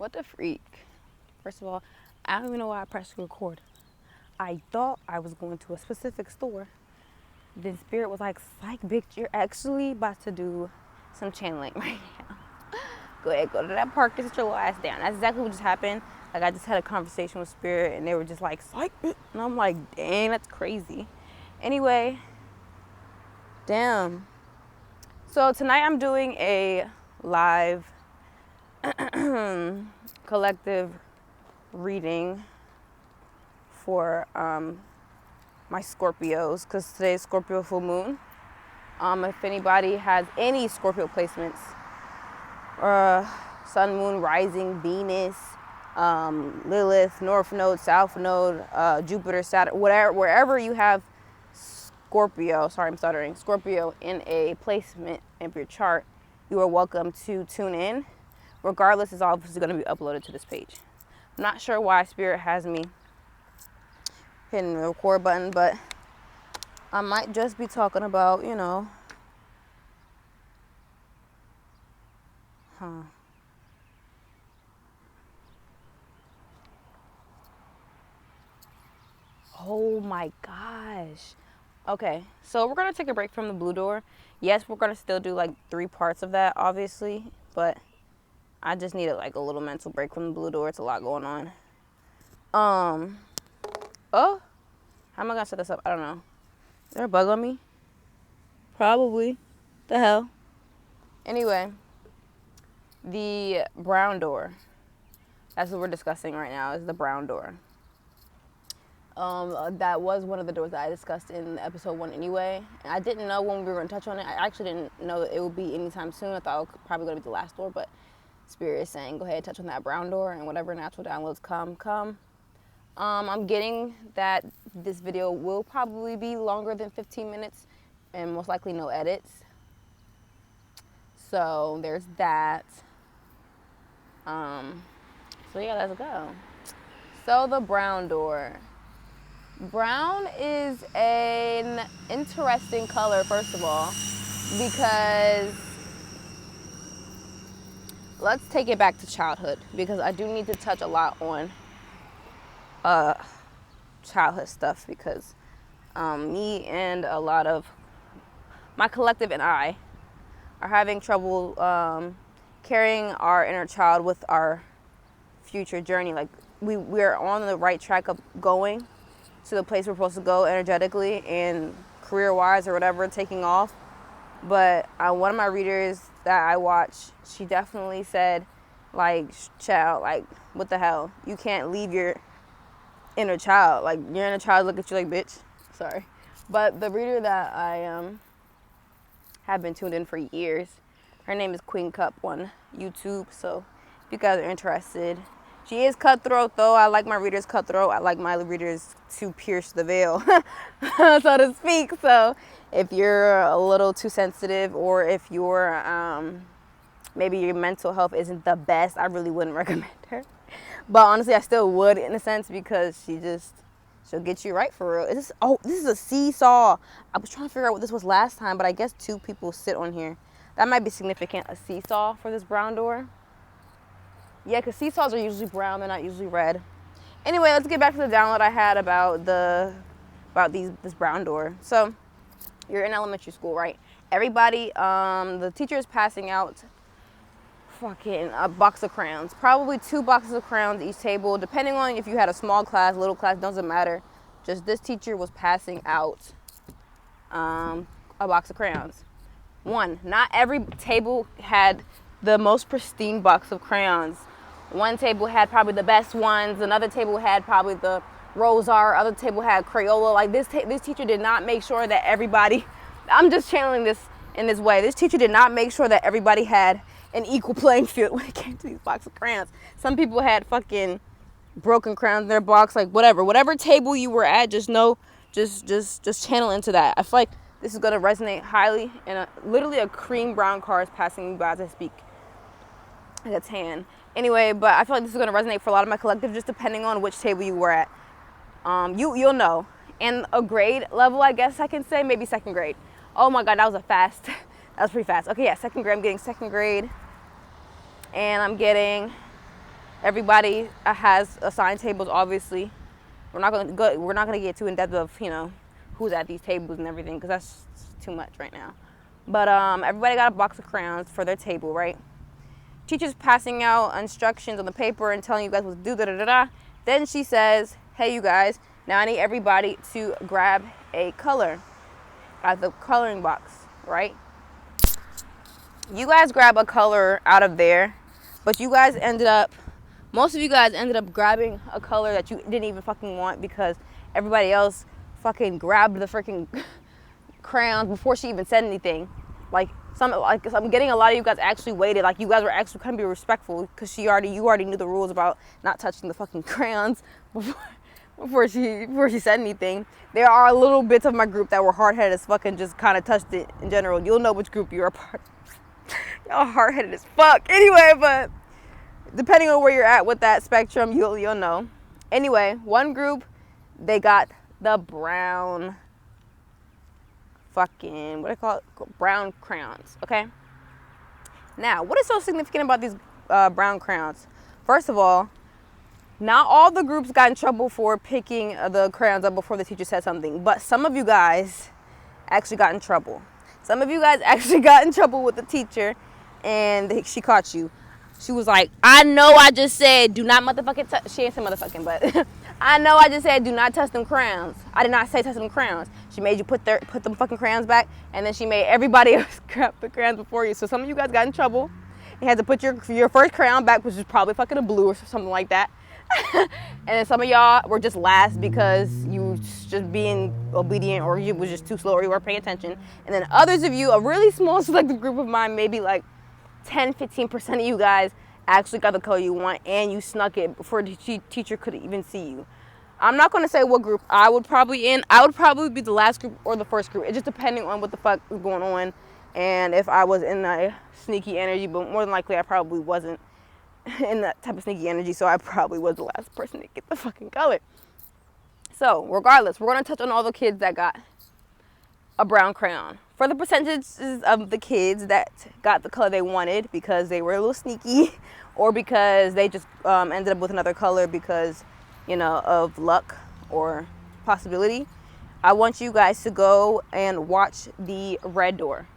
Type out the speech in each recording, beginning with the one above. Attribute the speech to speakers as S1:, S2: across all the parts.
S1: What the freak? First of all, I don't even know why I pressed record. I thought I was going to a specific store. Then Spirit was like, psych, bitch, you're actually about to do some channeling right now. Go ahead, go to that park and sit your little ass down. That's exactly what just happened. Like, I just had a conversation with Spirit, and they were just like, psych, bitch. And I'm like, dang, that's crazy. Anyway, damn. So tonight I'm doing a live collective reading for my Scorpios, because today's Scorpio full moon. If anybody has any Scorpio placements, Sun, Moon, Rising, Venus, Lilith, North Node, South Node, Jupiter, Saturn, wherever you have Scorpio, sorry I'm stuttering, Scorpio in a placement of your chart, you are welcome to tune in. Regardless, it's obviously going to be uploaded to this page. I'm not sure why Spirit has me hitting the record button, but I might just be talking about, you know, Oh my gosh. Okay, so we're going to take a break from the blue door. Yes, we're going to still do like 3 parts of that, obviously, but I just needed like a little mental break from the blue door. It's a lot going on. Oh, how am I going to set this up? I don't know. Is there a bug on me? Probably. The hell? Anyway, the brown door. That's what we're discussing right now, is the brown door. That was one of the doors that I discussed in episode 1 anyway. And I didn't know when we were going to touch on it. I actually didn't know that it would be anytime soon. I thought it was probably going to be the last door, but Spirit is saying go ahead and touch on that brown door, and whatever natural downloads come. I'm getting that this video will probably be longer than 15 minutes and most likely no edits. So there's that. So yeah, let's go. So the brown door. Brown is an interesting color, first of all, because let's take it back to childhood, because I do need to touch a lot on childhood stuff, because me and a lot of my collective and I are having trouble carrying our inner child with our future journey. Like we're on the right track of going to the place we're supposed to go energetically and career-wise or whatever, taking off. But one of my readers that I watch, she definitely said, like, child, like, what the hell? You can't leave your inner child. Like, your inner child look at you like, bitch. Sorry. But the reader that I have been tuned in for years, her name is Queen Cup on YouTube. So if you guys are interested, she is cutthroat, though. I like my readers cutthroat. I like my readers to pierce the veil, so to speak. So if you're a little too sensitive, or if you're maybe your mental health isn't the best, I really wouldn't recommend her. But honestly, I still would in a sense, because she'll get you right for real. This is a seesaw. I was trying to figure out what this was last time, but I guess 2 people sit on here. That might be significant, a seesaw for this brown door. Yeah, because seesaws are usually brown, they're not usually red. Anyway, let's get back to the download I had about this brown door. So, you're in elementary school, right? Everybody, the teacher is passing out fucking a box of crayons. Probably 2 boxes of crayons each table, depending on if you had a small class, little class, doesn't matter. Just this teacher was passing out a box of crayons. Not every table had the most pristine box of crayons. One table had probably the best ones. Another table had probably the Rosar. Other table had Crayola. Like this teacher did not make sure that everybody, I'm just channeling this in this way. This teacher did not make sure that everybody had an equal playing field when it came to these boxes of crayons. Some people had fucking broken crayons in their box, like whatever table you were at, just know, just channel into that. I feel like this is going to resonate highly, and literally a cream brown car is passing me by as I speak. Like a tan. Anyway, but I feel like this is going to resonate for a lot of my collective, just depending on which table you were at. You'll know. And a grade level, I guess I can say, maybe 2nd grade. Oh my God, that was pretty fast. Okay, yeah, 2nd grade. I'm getting 2nd grade. And I'm getting Everybody has assigned tables, obviously. We're not gonna get too in depth of, you know, who's at these tables and everything, because that's too much right now. But everybody got a box of crayons for their table, right? Teacher's passing out instructions on the paper and telling you guys what to do, da-da-da-da. Then she says, hey, you guys, now I need everybody to grab a color out of the coloring box, right? You guys grab a color out of there, but you guys most of you guys ended up grabbing a color that you didn't even fucking want, because everybody else fucking grabbed the freaking crayons before she even said anything. I'm getting a lot of you guys actually waited. Like, you guys were actually trying to be respectful, because you already knew the rules about not touching the fucking crayons before she said anything. There are little bits of my group that were hard-headed as fuck and just kind of touched it in general. You'll know which group you're a part of. Y'all hard-headed as fuck. Anyway, but depending on where you're at with that spectrum, you'll know. Anyway, one group, they got the brown fucking, what do I call it? Brown crayons, okay? Now, what is so significant about these brown crayons? First of all, not all the groups got in trouble for picking the crayons up before the teacher said something, but some of you guys actually got in trouble. Some of you guys actually got in trouble with the teacher, and she caught you. She was like, I know I just said do not motherfucking touch. She ain't say motherfucking, but I know I just said do not touch them crayons. I did not say touch them crayons. She made you put them fucking crayons back, and then she made everybody else grab the crayons before you. So some of you guys got in trouble. You had to put your first crayon back, which was probably fucking a blue or something like that. And then some of y'all were just last because you just being obedient, or you was just too slow, or you weren't paying attention. And then others of you, a really small selected group of mine, maybe like 10-15% of you guys actually got the color you want, and you snuck it before the teacher could even see you. I'm not going to say what group I would probably be the last group or the first group. It's just depending on what the fuck was going on, and if I was in a sneaky energy. But more than likely I probably wasn't in that type of sneaky energy, so I probably was the last person to get the fucking color. So regardless, we're going to touch on all the kids that got a brown crayon. For the percentages of the kids that got the color they wanted because they were a little sneaky, or because they just ended up with another color because, you know, of luck or possibility, I want you guys to go and watch the red door.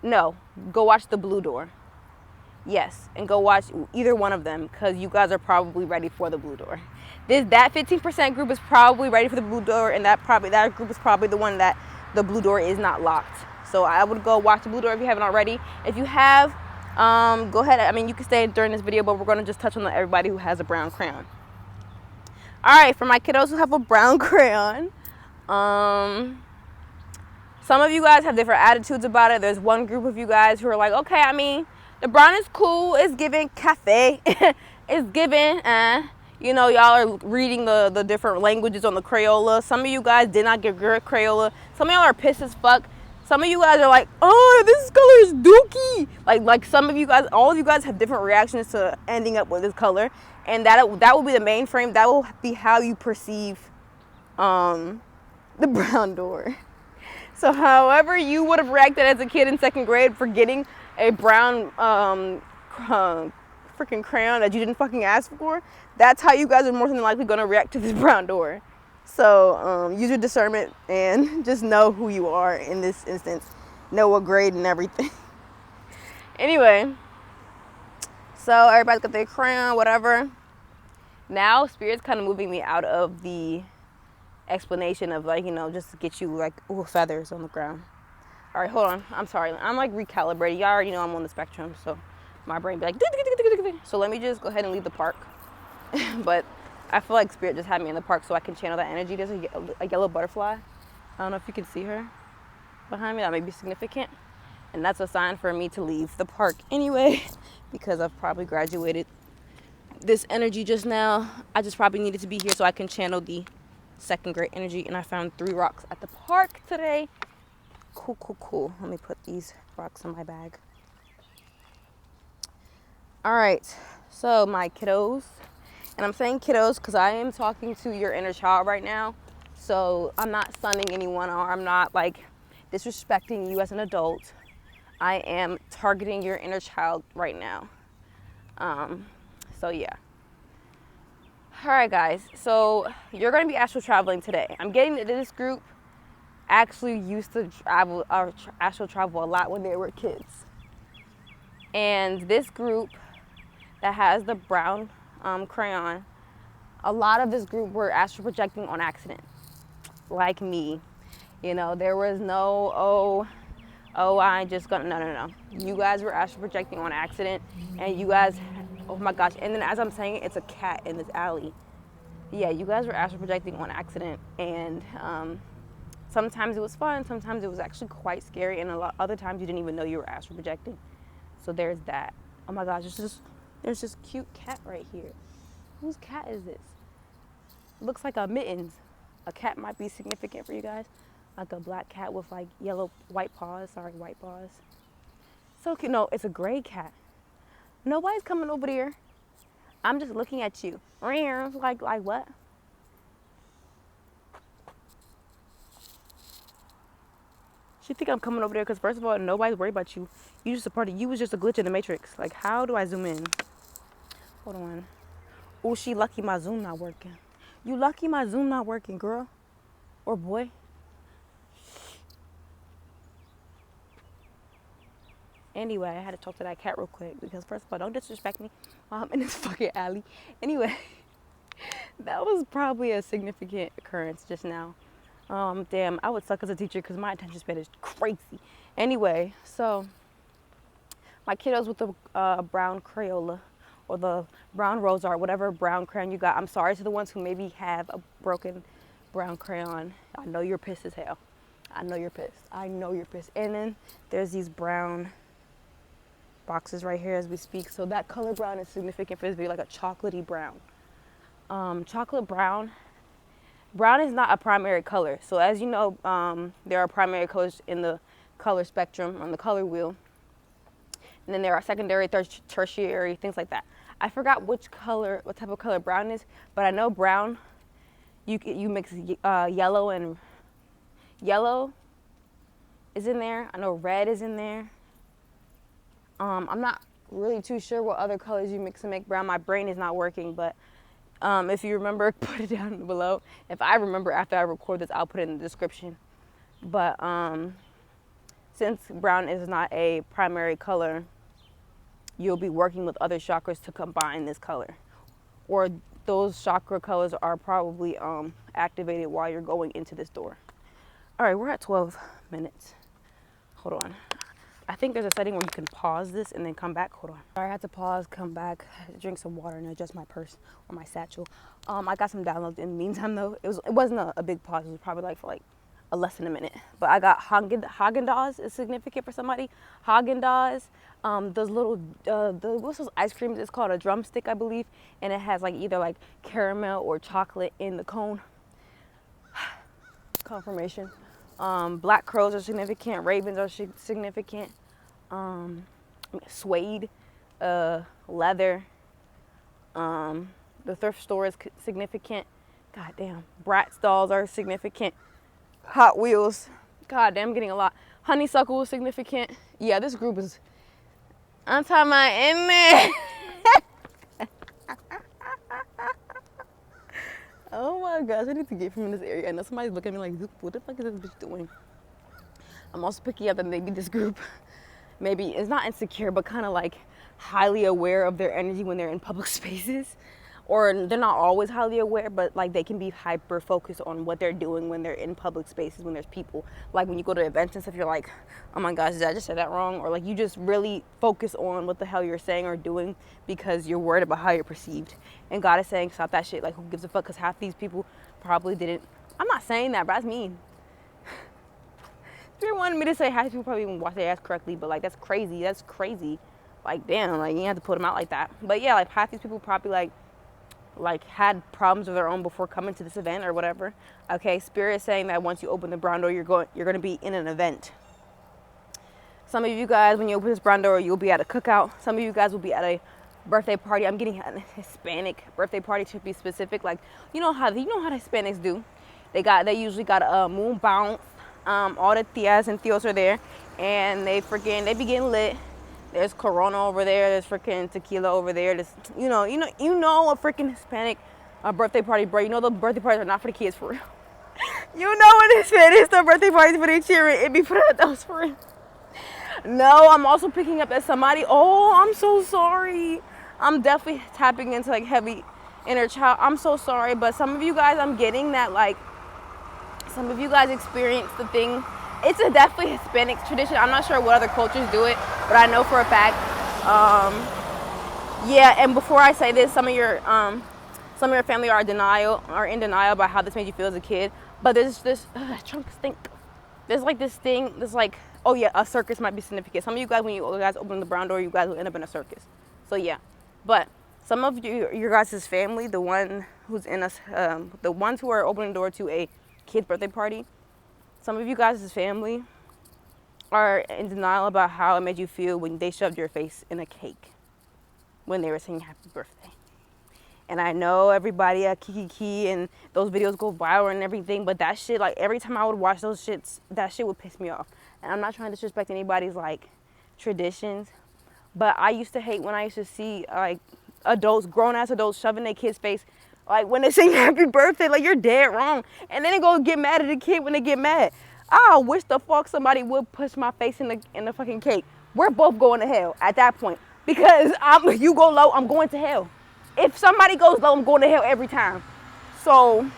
S1: No, go watch the blue door. Yes, and go watch either one of them, because you guys are probably ready for the blue door. That 15% group is probably ready for the blue door, and that group is probably the one that the blue door is not locked. So I would go watch the blue door if you haven't already. If you have, go ahead. I mean, you can stay during this video, but we're going to just touch on everybody who has a brown crayon. All right, for my kiddos who have a brown crayon, some of you guys have different attitudes about it. There's one group of you guys who are like, okay, I mean, the brown is cool. It's giving cafe. It's giving, you know, y'all are reading the different languages on the Crayola. Some of you guys did not get good Crayola. Some of y'all are pissed as fuck. Some of you guys are like, oh, this color is dookie. Like some of you guys, all of you guys have different reactions to ending up with this color. And that will be the main frame. That will be how you perceive the brown door. So however you would have reacted as a kid in 2nd grade for getting a brown freaking crayon that you didn't fucking ask for, that's how you guys are more than likely going to react to this brown door. So use your discernment and just know who you are in this instance. Know what grade and everything. Anyway, so everybody's got their crayon, whatever. Now Spirit's kind of moving me out of the explanation of, like, you know, just to get you like, ooh, feathers on the ground. All right, hold on. I'm sorry. I'm like recalibrating. Y'all already know I'm on the spectrum, so my brain be like, so let me just go ahead and leave the park. But I feel like Spirit just had me in the park so I can channel that energy. There's a yellow butterfly. I don't know if you can see her behind me. That may be significant. And that's a sign for me to leave the park anyway, because I've probably graduated this energy just now. I just probably needed to be here so I can channel the 2nd grade energy. And I found 3 rocks at the park today. Cool. Let me put these rocks in my bag. All right, so my kiddos, and I'm saying kiddos because I am talking to your inner child right now. So I'm not sunning anyone, or I'm not like disrespecting you as an adult. I am targeting your inner child right now. So yeah. All right, guys. So you're gonna be astral traveling today. I'm getting that this group actually used to travel or astral travel a lot when they were kids. And this group that has the brown crayon, a lot of this group were astral projecting on accident, like me. You know, there was no I just gonna no. You guys were astral projecting on accident, and you guys, oh my gosh! And then as I'm saying it, it's a cat in this alley. Yeah, you guys were astral projecting on accident, and sometimes it was fun, sometimes it was actually quite scary, and a lot other times you didn't even know you were astral projecting. So there's that. Oh my gosh, there's this cute cat right here. Whose cat is this? Looks like a Mittens. A cat might be significant for you guys. Like a black cat with like white paws. So cute. No, it's a gray cat. Nobody's coming over there. I'm just looking at you. Like what? She think I'm coming over there because first of all, nobody's worried about you. You just a part of you was just a glitch in the matrix. Like, how do I zoom in? Hold on. Oh, she lucky my zoom not working. You lucky my zoom not working, girl. Or boy. Anyway, I had to talk to that cat real quick because first of all, don't disrespect me while I'm in this fucking alley. Anyway, that was probably a significant occurrence just now. Damn, I would suck as a teacher because my attention span is crazy. Anyway, so my kiddos with the brown Crayola or the brown rose art, whatever brown crayon you got. I'm sorry to the ones who maybe have a broken brown crayon. I know you're pissed as hell. I know you're pissed. And then there's these brown boxes right here as we speak. So that color brown is significant for this video, like a chocolatey brown. Chocolate brown. Brown is not a primary color. So as you know, there are primary colors in the color spectrum on the color wheel. And then there are secondary, tertiary, things like that. I forgot what type of color brown is, but I know brown, you mix yellow and yellow is in there. I know red is in there. I'm not really too sure what other colors you mix and make brown. My brain is not working, but if you remember, put it down below. If I remember after I record this, I'll put it in the description. But since brown is not a primary color, you'll be working with other chakras to combine this color. Or those chakra colors are probably activated while you're going into this door. All right, we're at 12 minutes. Hold on. I think there's a setting where you can pause this and then come back. Hold on. All right, I had to pause, come back, drink some water, and adjust my purse or my satchel. I got some downloads in the meantime, though. It wasn't a big pause. It was probably like for less than a minute. But I got Haagen-Dazs is significant for somebody. Haagen-Dazs, those little, what's those ice creams? It's called a drumstick, I believe. And it has like either like caramel or chocolate in the cone. Confirmation. Black crows are significant. Ravens are significant. Suede, leather. The thrift store is significant. Goddamn. Bratz dolls are significant. Hot Wheels. Goddamn, I'm getting a lot. Honeysuckle is significant. Yeah, this group is. I'm talking about in there. Oh my gosh, I need to get from this area. I know somebody's looking at me like, what the fuck is this bitch doing? I'm also picking up that maybe this group, maybe it's not insecure, but kind of like highly aware of their energy when they're in public spaces. Or they're not always highly aware, but like they can be hyper focused on what they're doing when they're in public spaces, when there's people. Like when you go to events and stuff, you're like, oh my gosh, did I just say that wrong? Or like you just really focus on what the hell you're saying or doing because you're worried about how you're perceived. And God is saying, stop that shit. Like, who gives a fuck? Because half these people probably didn't. I'm not saying that, but that's mean. Spirit wanted me to say half these people probably didn't wash their ass correctly, but like that's crazy. That's crazy. Like damn, like you have to put them out like that. But yeah, like half these people probably like had problems of their own before coming to this event or whatever. Okay, Spirit is saying that once you open the brown door, you're going to be in an event. Some of you guys, when you open this brown door, you'll be at a cookout. Some of you guys will be at a birthday party. I'm getting a Hispanic birthday party to be specific. Like you know how the Hispanics do. They usually got a moon bounce. All the tias and tios are there, and they be getting lit. There's Corona over there. There's freaking tequila over there. There's, you know a freaking Hispanic birthday party, bro. You know the birthday parties are not for the kids, for real. You know what Hispanics, the birthday parties for their children. It be for the adults, for real. No, I'm also picking up as somebody. Oh, I'm so sorry. I'm definitely tapping into like heavy inner child. I'm so sorry, but some of you guys, I'm getting that like some of you guys experience the thing. It's a definitely Hispanic tradition. I'm not sure what other cultures do it, but I know for a fact. Yeah, and before I say this, some of your family are in denial about how this made you feel as a kid. But there's this trunk stink. There's like this thing. There's like, oh yeah, a circus might be significant. Some of you guys, when you guys open the brown door, you guys will end up in a circus. So yeah, but some of your guys' family, the one who's in us, the ones who are opening the door to a kid's birthday party, some of you guys' family are in denial about how it made you feel when they shoved your face in a cake when they were saying happy birthday. And I know everybody at Kiki and those videos go viral and everything, but that shit, like every time I would watch those shits, that shit would piss me off. And I'm not trying to disrespect anybody's like traditions, but I used to hate when I used to see like adults, grown ass adults, shoving their kid's face, like when they sing happy birthday, like you're dead wrong. And then they go get mad at the kid when they get mad. I wish the fuck somebody would push my face in the fucking cake. We're both going to hell at that point, because you go low, I'm going to hell. If somebody goes low, I'm going to hell every time. So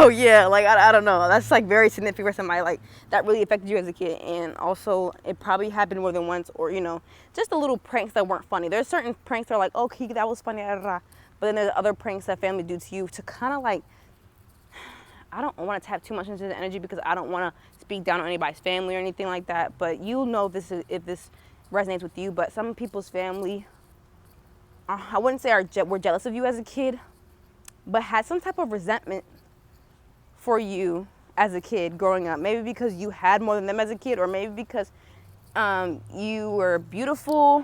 S1: yeah, like I don't know. That's like very significant for somebody like that really affected you as a kid. And also it probably happened more than once, or just the little pranks that weren't funny. There's certain pranks that are like, okay, that was funny, but then there's other pranks that family do to you to kind of like, I don't want to tap too much into the energy because I don't want to speak down on anybody's family or anything like that. But you'll know this if this resonates with you. But some people's family, I wouldn't say were jealous of you as a kid, but had some type of resentment for you as a kid growing up. Maybe because you had more than them as a kid, or maybe because you were beautiful,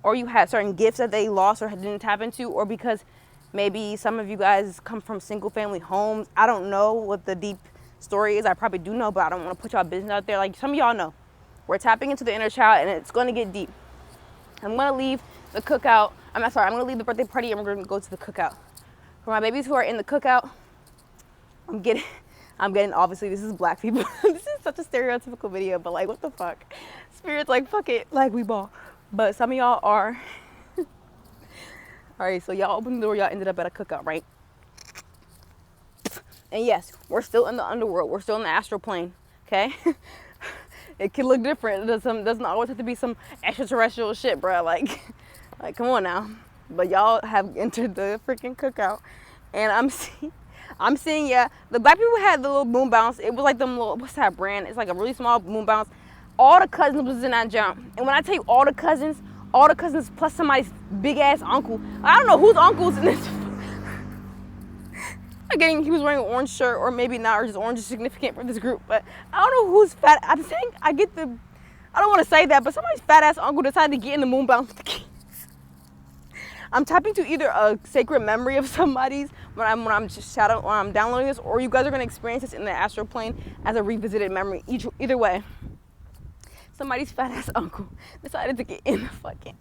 S1: or you had certain gifts that they lost or didn't tap into, or because maybe some of you guys come from single family homes. I don't know what the deep story is. I probably do know, but I don't want to put y'all business out there. Like some of y'all know. We're tapping into the inner child, and it's going to get deep. I'm going to leave the cookout. I'm going to leave the birthday party, and we're going to go to the cookout. For my babies who are in the cookout, I'm getting, obviously this is black people. This is such a stereotypical video, but like, what the fuck? Spirit's like, fuck it, like we ball. But some of y'all are. All right, so y'all opened the door, y'all ended up at a cookout, right? And yes, we're still in the underworld. We're still in the astral plane, okay? It can look different. It doesn't always have to be some extraterrestrial shit, bro. Like come on now. But y'all have entered the freaking cookout, and I'm seeing, yeah, the black people had the little moon bounce. It was like them little, what's that brand? It's like a really small moon bounce. All the cousins was in that jump. And when I tell you all the cousins plus somebody's big ass uncle. I don't know whose uncle's in this. Again, he was wearing an orange shirt, or maybe not, or just orange is significant for this group. But I don't know who's fat. I'm saying I don't want to say that, but somebody's fat ass uncle decided to get in the moon bounce with the kids. I'm tapping to either a sacred memory of somebody's when I'm downloading this, or you guys are gonna experience this in the astral plane as a revisited memory. Either way, somebody's fat ass uncle decided to get in the fucking.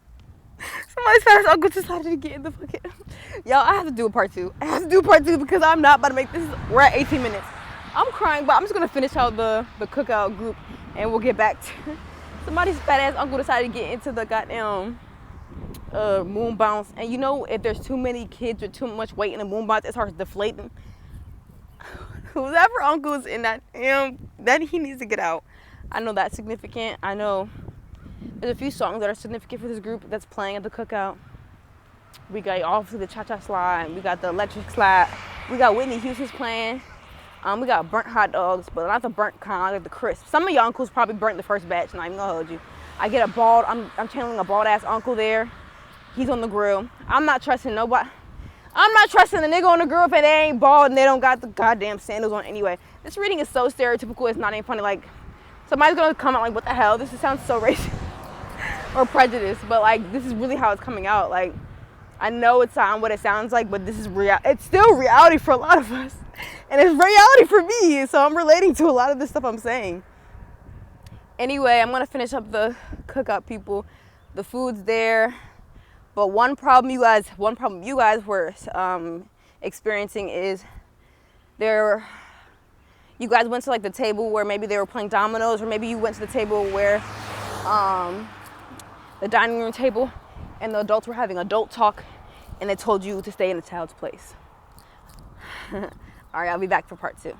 S1: Somebody's fat ass uncle decided to get in the fucking. Y'all, I have to do a part two. I have to do a part two because I'm not about to make this. We're at 18 minutes. I'm crying, but I'm just gonna finish out the cookout group, and we'll get back to. Somebody's fat ass uncle decided to get into the goddamn moon bounce. And if there's too many kids with too much weight in the moon bounce, it starts deflating. Whoever uncle is in that, then he needs to get out. I know that's significant. I know there's a few songs that are significant for this group that's playing at the cookout. We got obviously the cha-cha slide. We got the electric slide. We got Whitney Houston's playing. We got burnt hot dogs, but not the burnt kind, like the crisp. Some of your uncles probably burnt the first batch. Not even gonna hold you. I get I'm channeling a bald ass uncle there. He's on the grill. I'm not trusting nobody. I'm not trusting the nigga on the grill if they ain't bald and they don't got the goddamn sandals on anyway. This reading is so stereotypical, it's not even funny. Like, somebody's gonna come out like, what the hell? This sounds so racist or prejudiced, but like, this is really how it's coming out. Like, I know it's what it sounds like, but this is it's still reality for a lot of us. And it's reality for me, so I'm relating to a lot of the stuff I'm saying. Anyway, I'm gonna finish up the cookout, people. The food's there, but one problem you guys were experiencing is you guys went to like the table where maybe they were playing dominoes, or maybe you went to the table where the dining room table, and the adults were having adult talk, and they told you to stay in the child's place. All right, I'll be back for part 2.